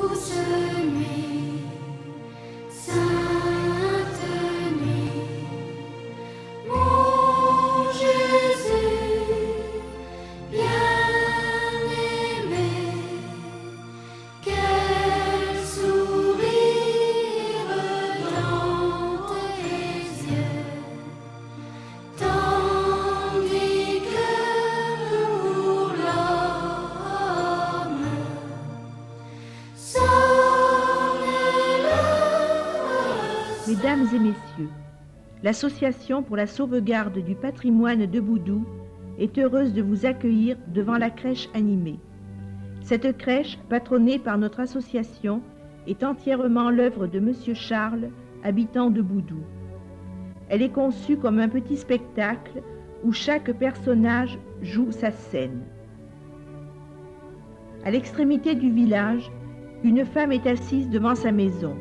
douce nuit, sainte nuit, mon Jésus bien-aimé, quel sourire dans tes yeux, tandis que pour l'homme sonne l'heure. Mesdames et messieurs, l'Association pour la sauvegarde du patrimoine de Boudou est heureuse de vous accueillir devant la crèche animée. Cette crèche, patronnée par notre association, est entièrement l'œuvre de Monsieur Charles, habitant de Boudou. Elle est conçue comme un petit spectacle où chaque personnage joue sa scène. À l'extrémité du village, une femme est assise devant sa maison.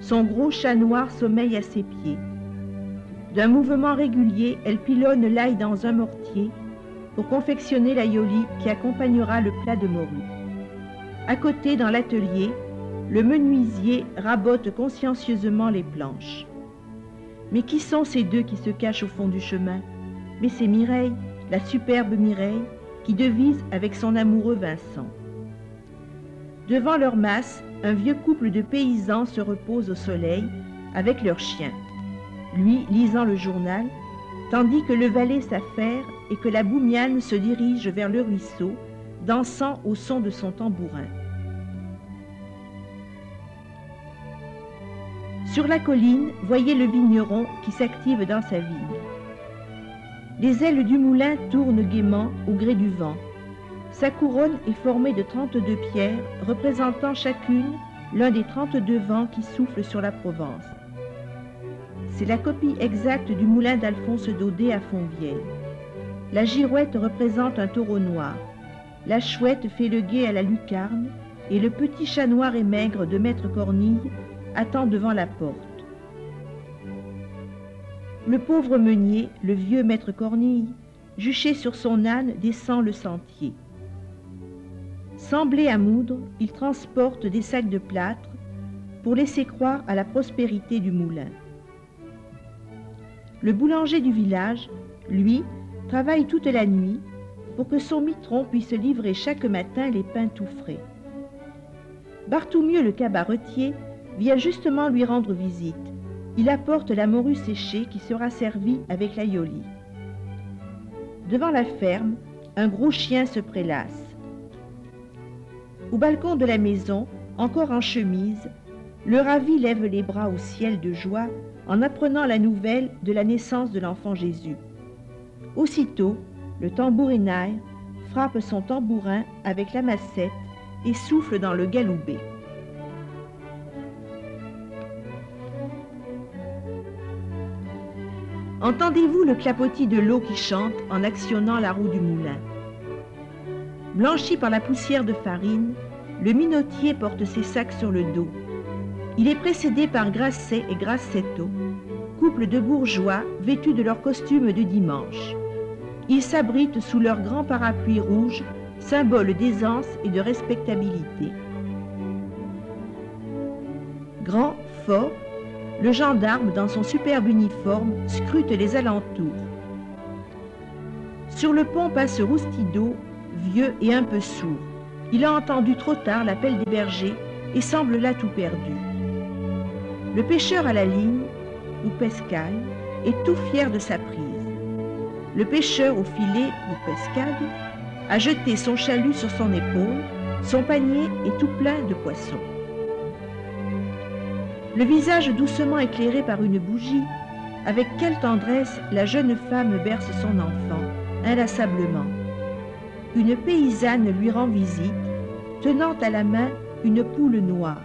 Son gros chat noir sommeille à ses pieds. D'un mouvement régulier, elle pilonne l'ail dans un mortier pour confectionner l'aïoli qui accompagnera le plat de morue. À côté, dans l'atelier, le menuisier rabote consciencieusement les planches. Mais qui sont ces deux qui se cachent au fond du chemin? Mais c'est Mireille, la superbe Mireille, qui devise avec son amoureux Vincent. Devant leur masse, un vieux couple de paysans se repose au soleil avec leur chien, lui lisant le journal, tandis que le valet s'affaire et que la Boumiane se dirige vers le ruisseau, dansant au son de son tambourin. Sur la colline, voyez le vigneron qui s'active dans sa vigne. Les ailes du moulin tournent gaiement au gré du vent. Sa couronne est formée de 32 pierres, représentant chacune l'un des 32 vents qui soufflent sur la Provence. C'est la copie exacte du moulin d'Alphonse Daudet à Fontvieille. La girouette représente un taureau noir. La chouette fait le guet à la lucarne et le petit chat noir et maigre de Maître Cornille attend devant la porte. Le pauvre meunier, le vieux Maître Cornille, juché sur son âne, descend le sentier. Semblé à moudre, il transporte des sacs de plâtre pour laisser croire à la prospérité du moulin. Le boulanger du village, lui, travaille toute la nuit pour que son mitron puisse livrer chaque matin les pains tout frais. Barthoumieux le cabaretier vient justement lui rendre visite. Il apporte la morue séchée qui sera servie avec l'aïoli. Devant la ferme, un gros chien se prélasse. Au balcon de la maison, encore en chemise, le ravi lève les bras au ciel de joie en apprenant la nouvelle de la naissance de l'enfant Jésus. Aussitôt, le tambourinaire frappe son tambourin avec la massette et souffle dans le galoubet. Entendez-vous le clapotis de l'eau qui chante en actionnant la roue du moulin? Blanchi par la poussière de farine, le minotier porte ses sacs sur le dos. Il est précédé par Grasset et Grassetto, couple de bourgeois vêtus de leurs costumes de dimanche. Ils s'abritent sous leur grand parapluie rouge, symbole d'aisance et de respectabilité. Grand, fort, le gendarme, dans son superbe uniforme, scrute les alentours. Sur le pont passe Roustido, vieux et un peu sourd. Il a entendu trop tard l'appel des bergers et semble là tout perdu. Le pêcheur à la ligne, ou pescaille, est tout fier de sa prise. Le pêcheur au filet, ou pescade, a jeté son chalut sur son épaule, son panier est tout plein de poissons. Le visage doucement éclairé par une bougie, avec quelle tendresse la jeune femme berce son enfant, inlassablement. Une paysanne lui rend visite, tenant à la main une poule noire,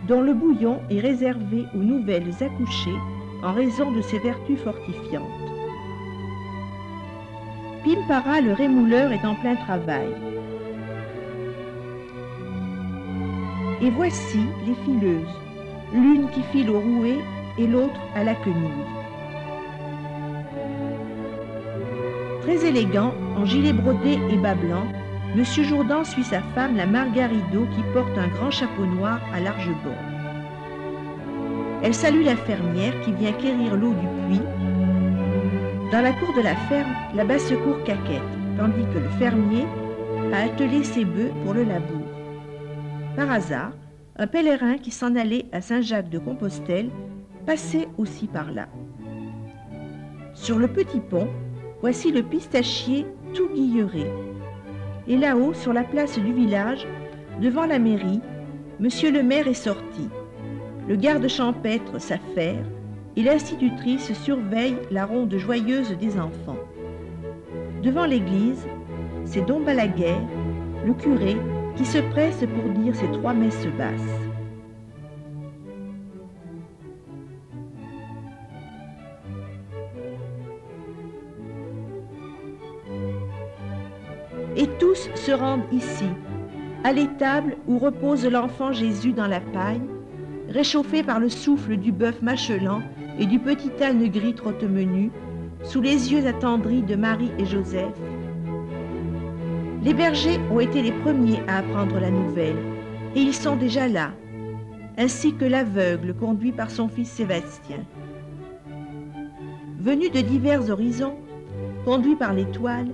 dont le bouillon est réservé aux nouvelles accouchées en raison de ses vertus fortifiantes. Pimpara, le rémouleur, est en plein travail. Et voici les fileuses, l'une qui file au rouet et l'autre à la quenouille. Très élégants, en gilet brodé et bas blanc, Monsieur Jourdan suit sa femme, la Margarido, qui porte un grand chapeau noir à large bord. Elle salue la fermière qui vient quérir l'eau du puits. Dans la cour de la ferme, la basse-cour caquette, tandis que le fermier a attelé ses bœufs pour le labour. Par hasard, un pèlerin qui s'en allait à Saint-Jacques-de-Compostelle passait aussi par là. Sur le petit pont, voici le pistachier tout guilleré. Et là-haut, sur la place du village, devant la mairie, monsieur le maire est sorti. Le garde champêtre s'affaire et l'institutrice surveille la ronde joyeuse des enfants. Devant l'église, c'est Dom Balaguer, le curé, qui se presse pour dire ses 3 messes basses. Et tous se rendent ici, à l'étable où repose l'enfant Jésus dans la paille, réchauffé par le souffle du bœuf machelant et du petit âne gris trotte-menu, sous les yeux attendris de Marie et Joseph. Les bergers ont été les premiers à apprendre la nouvelle, et ils sont déjà là, ainsi que l'aveugle conduit par son fils Sébastien. Venus de divers horizons, conduits par l'étoile,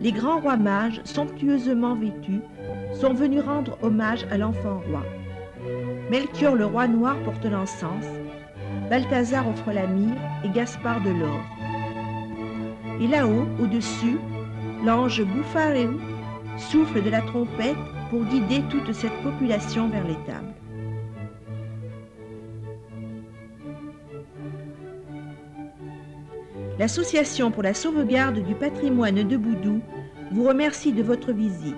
les grands rois mages, somptueusement vêtus, sont venus rendre hommage à l'enfant roi. Melchior le roi noir porte l'encens, Balthazar offre la myrrhe et Gaspard de l'or. Et là-haut, au-dessus, l'ange Bouffaréou souffle de la trompette pour guider toute cette population vers l'étable. L'Association pour la sauvegarde du patrimoine de Boudou vous remercie de votre visite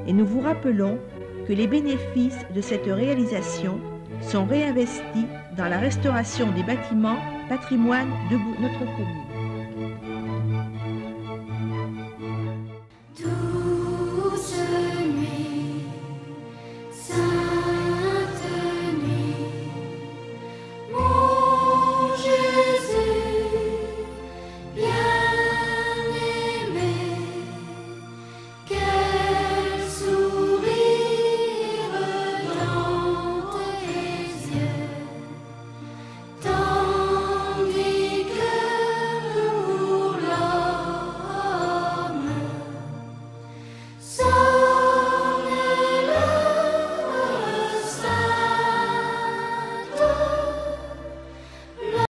et nous vous rappelons que les bénéfices de cette réalisation sont réinvestis dans la restauration des bâtiments patrimoine de notre commune.